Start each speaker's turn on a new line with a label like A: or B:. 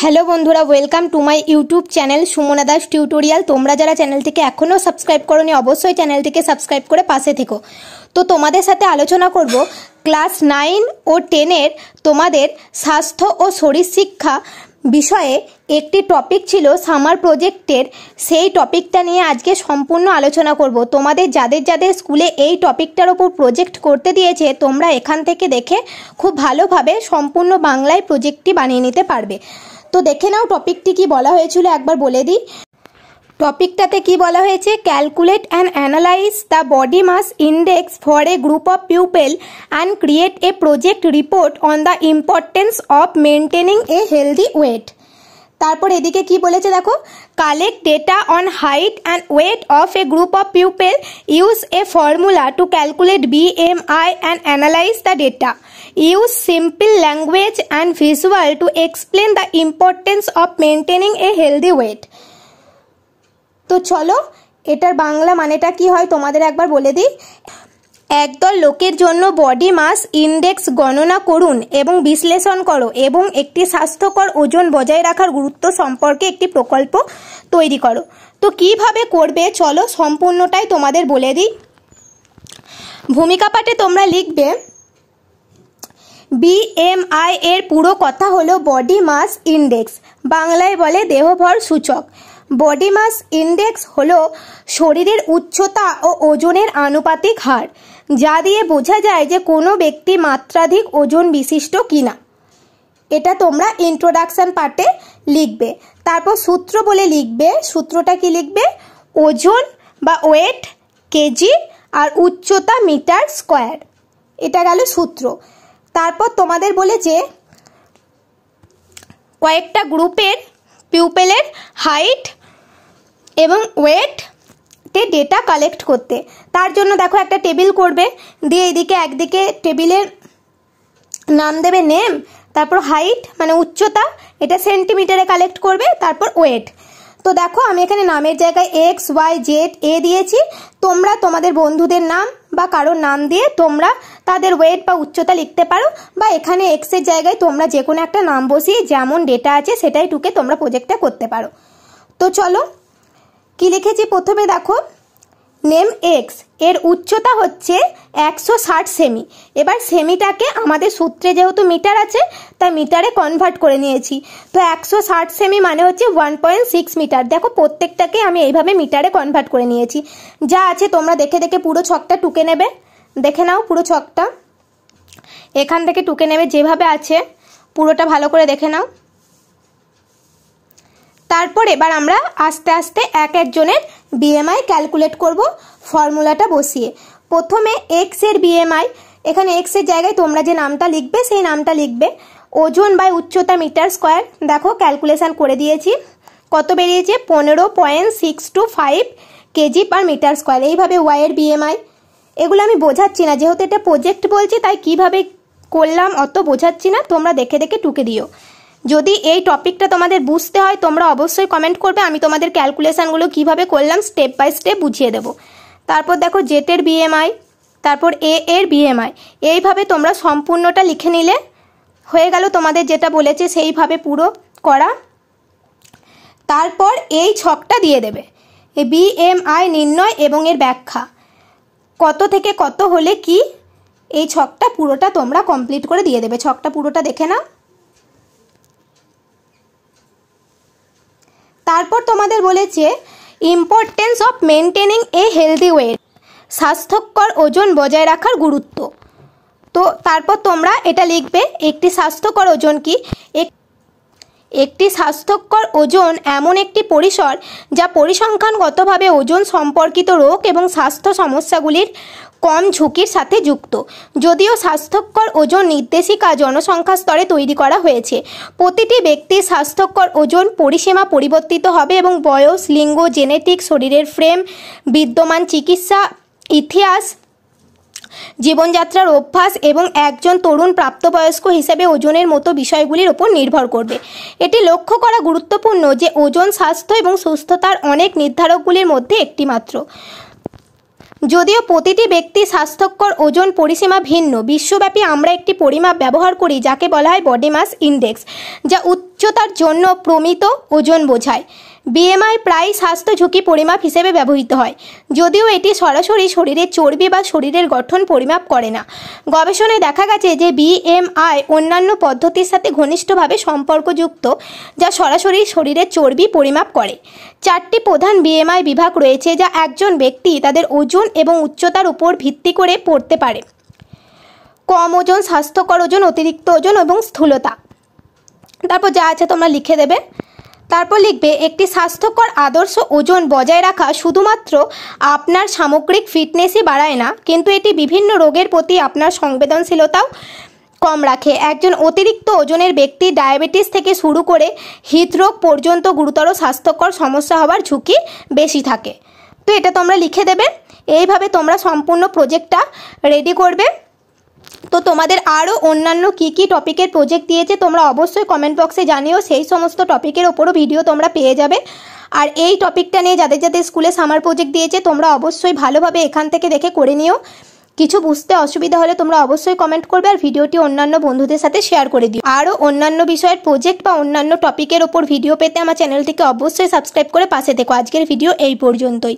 A: Hello বন্ধুরা, welcome to my YouTube channel Sumana Das tutorial. তোমরা যারা চ্যানেলটিকে এখনও সাবস্ক্রাইব করোনি অবশ্যই চ্যানেলটিকে সাবস্ক্রাইব করে পাশে থেকো। তো তোমাদের সাথে আলোচনা করব ক্লাস 9 ও 10-এর তোমাদের স্বাস্থ্য ও শরীর শিক্ষা বিষয়ে একটি টপিক ছিল সামার প্রজেক্টের। সেই টপিকটা নিয়ে আজকে সম্পূর্ণ আলোচনা করব। তোমাদের যাদের যাদের স্কুলে এই টপিকটার ওপর প্রজেক্ট করতে দিয়েছে তোমরা এখান থেকে দেখে খুব ভালোভাবে সম্পূর্ণ বাংলায় প্রজেক্টটি বানিয়ে নিতে পারবে। তো দেখে নাও টপিকটি কি বলা হয়েছিল, একবার বলে দিই। টপিকটাতে কি বলা হয়েছে, calculate and analyse the body mass index for a group of people and create a project report on the importance of maintaining a healthy weight. তারপর এদিকে কি বলেছে দেখো, collect data on height and weight of a group of people, use a formula to calculate BMI and analyse the data, use simple language and visual to explain the importance of maintaining a healthy weight। তো চলো এটার বাংলা মানেটা কি হয় তোমাদের একবার বলে দিই। একদল লোকের জন্য বডি মাস ইন্ডেক্স গণনা করুন এবং বিশ্লেষণ করো এবং একটি স্বাস্থ্যকর ওজন বজায় রাখার গুরুত্ব সম্পর্কে একটি প্রকল্প তৈরি করো। তো কিভাবে করবে চলো সম্পূর্ণটাই তোমাদের বলে দিই। ভূমিকা পাঠে তোমরা লিখবে BMI এর পুরো কথা হলো বডি মাস ইন্ডেক্স, বাংলায় বলে দেহভর সূচক। বডি মাস ইন্ডেক্স হলো শরীরের উচ্চতা ও ওজনের আনুপাতিক হার, যা দিয়ে বোঝা যায় যে কোনো ব্যক্তি মাত্রাধিক ওজন বিশিষ্ট কিনা। এটা তোমরা ইন্ট্রোডাকশন পার্টে লিখবে। তারপর সূত্র বলে লিখবে, সূত্রটা কি লিখবে, ওজন বা ওয়েট কেজি আর উচ্চতা মিটার স্কোয়ার, এটা গেল সূত্র। তারপর তোমাদের বলেছে কয়েকটা গ্রুপের পিপলের হাইট এবং ওয়েটে ডেটা কালেক্ট করতে। তার জন্য দেখো একটা টেবিল করবে, দিয়ে এদিকে একদিকে টেবিলের নাম দেবে নেম, তারপর হাইট মানে উচ্চতা, এটা সেন্টিমিটারে কালেক্ট করবে, তারপর ওয়েট। তো দেখো আমি এখানে নামের জায়গায় XYZ দিয়েছি। তোমরা তোমাদের বন্ধুদের নাম বা কারোর নাম দিয়ে তোমরা তাদের ওয়েট বা উচ্চতা লিখতে পারো, বা এখানে এক্সের জায়গায় তোমরা যে কোনো একটা নাম বসিয়ে যেমন ডেটা আছে সেটাই টুকে তোমরা প্রজেক্টটা করতে পারো। তো চলো কি লিখেছি, প্রথমে দেখো নেম X এর উচ্চতা হচ্ছে 160 সেমি। এবার সেমিটাকে আমাদের সূত্রে যেহেতু মিটার আছে তাই মিটারে কনভার্ট করে নিয়েছি। তো 160 সেমি মানে হচ্ছে 1.6 মিটার। দেখো প্রত্যেকটাকে আমি এইভাবে মিটারে কনভার্ট করে নিয়েছি। যা আছে তোমরা দেখে দেখে পুরো ছকটা টুকে নেবে। দেখে নাও পুরো ছকটা এখান থেকে টুকে নেবে, যেভাবে আছে পুরোটা ভালো করে দেখে নাও। তারপর এবার আমরা আস্তে আস্তে এক একজনের BMI ক্যালকুলেট করব ফর্মুলাটা বসিয়ে। প্রথমে X এর BMI, এখানে X এর জায়গায় তোমরা যে নামটা লিখবে সেই নামটা লিখবে। ওজন বাই উচ্চতা মিটার স্কোয়ার, দেখো ক্যালকুলেশন করে দিয়েছি, কত বেরিয়েছে 15.625 কেজি পার মিটার স্কোয়ার। এইভাবে Y এর BMI, এগুলো আমি বোঝাচ্ছি না যেহেতু এটা প্রজেক্ট বলছি তাই কিভাবে করলাম অত বোঝাচ্ছি না, তোমরা দেখে দেখে টুকে দিও। যদি এই টপিকটা তোমাদের বুঝতে হয় তোমরা অবশ্যই কমেন্ট করবে, আমি তোমাদের ক্যালকুলেশনগুলো কিভাবে করলাম স্টেপ বাই স্টেপ বুঝিয়ে দেবো। তারপর দেখো Z এর BMI, তারপর A এর BMI, এইভাবে তোমরা সম্পূর্ণটা লিখে নিলে হয়ে গেল তোমাদের যেটা বলেছে সেইভাবে পুরো করা। তারপর এই ছকটা দিয়ে দেবে, BMI নির্ণয় এবং এর ব্যাখ্যা, কত থেকে কত হলে কি, এই ছকটা পুরোটা তোমরা কমপ্লিট করে দিয়ে দেবে। ছকটা পুরোটা দেখে নাও। তারপর তোমাদের বলেছে importance of maintaining a healthy wait, স্বাস্থ্যকর ওজন বজায় রাখার গুরুত্ব। তো তারপর তোমরা এটা লিখবে, একটি স্বাস্থ্যকর ওজন কি, একটি স্বাস্থ্যকর ওজন এমন একটি পরিসর যা পরিসংখ্যানগতভাবে ওজন সম্পর্কিত রোগ এবং স্বাস্থ্য সমস্যাগুলির কম ঝুঁকির সাথে যুক্ত। যদিও স্বাস্থ্যকর ওজন নির্দেশিকা জনসংখ্যা স্তরে তৈরি করা হয়েছে, প্রতিটি ব্যক্তির স্বাস্থ্যকর ওজন পরিসীমা পরিবর্তিত হবে এবং বয়স, লিঙ্গ, জেনেটিক, শরীরের ফ্রেম, বিদ্যমান চিকিৎসা ইতিহাস, জীবনযাত্রার অভ্যাস এবং একজন তরুণ প্রাপ্তবয়স্ক হিসেবে ওজনের মতো বিষয়গুলির উপর নির্ভর করবে। এটি লক্ষ্য করা গুরুত্বপূর্ণ যে ওজন স্বাস্থ্য এবং সুস্থতার অনেক নির্ধারকগুলির মধ্যে একটি মাত্র। যদিও প্রতিটি ব্যক্তির স্বাস্থ্যকর ওজন পরিসীমা ভিন্ন, বিশ্বব্যাপী আমরা একটি পরিমাপ ব্যবহার করি যাকে বলা হয় বডি মাস ইন্ডেক্স, যা উচ্চতার জন্য প্রমিত ওজন বোঝায়। বিএমআই প্রায় স্বাস্থ্য ঝুঁকি পরিমাপ হিসেবে ব্যবহৃত হয়, যদিও এটি সরাসরি শরীরের চর্বি বা শরীরের গঠন পরিমাপ করে না। গবেষণায় দেখা গেছে যে বিএমআই অন্যান্য পদ্ধতির সাথে ঘনিষ্ঠভাবে সম্পর্কযুক্ত, যা সরাসরি শরীরের চর্বি পরিমাপ করে। 4টি প্রধান বিএমআই বিভাগ রয়েছে যা একজন ব্যক্তি তাদের ওজন এবং উচ্চতার উপর ভিত্তি করে পড়তে পারে: কম ওজন, স্বাস্থ্যকর ওজন, অতিরিক্ত ওজন এবং স্থূলতা। তারপর যা আছে তোমরা লিখে দেবে। তারপর লিখবে, একটি স্বাস্থ্যকর আদর্শ ওজন বজায় রাখা শুধুমাত্র আপনার সামগ্রিক ফিটনেসই বাড়ায় না, কিন্তু এটি বিভিন্ন রোগের প্রতি আপনার সংবেদনশীলতাও কম রাখে। একজন অতিরিক্ত ওজনের ব্যক্তি ডায়াবেটিস থেকে শুরু করে হৃদরোগ পর্যন্ত গুরুতর স্বাস্থ্যকর সমস্যা হওয়ার ঝুঁকি বেশি থাকে। তো এটা তোমরা লিখে দেবে। এইভাবে তোমরা সম্পূর্ণ প্রজেক্টটা রেডি করবে। তো তোমাদের আরও অন্যান্য কী কী টপিকের প্রজেক্ট দিয়েছে তোমরা অবশ্যই কমেন্ট বক্সে জানিও, সেই সমস্ত টপিকের ওপরও ভিডিও তোমরা পেয়ে যাবে। আর এই টপিকটা নিয়ে যাদের যাদের স্কুলে সামার প্রজেক্ট দিয়েছে তোমরা অবশ্যই ভালোভাবে এখান থেকে দেখে করে নিও। কিছু বুঝতে অসুবিধা হলে তোমরা অবশ্যই কমেন্ট করবে আর ভিডিওটি অন্যান্য বন্ধুদের সাথে শেয়ার করে দিও। আরও অন্যান্য বিষয়ের প্রজেক্ট বা অন্যান্য টপিকের ওপর ভিডিও পেতে আমার চ্যানেলটিকে অবশ্যই সাবস্ক্রাইব করে পাশে থেকো। আজকের ভিডিও এই পর্যন্তই।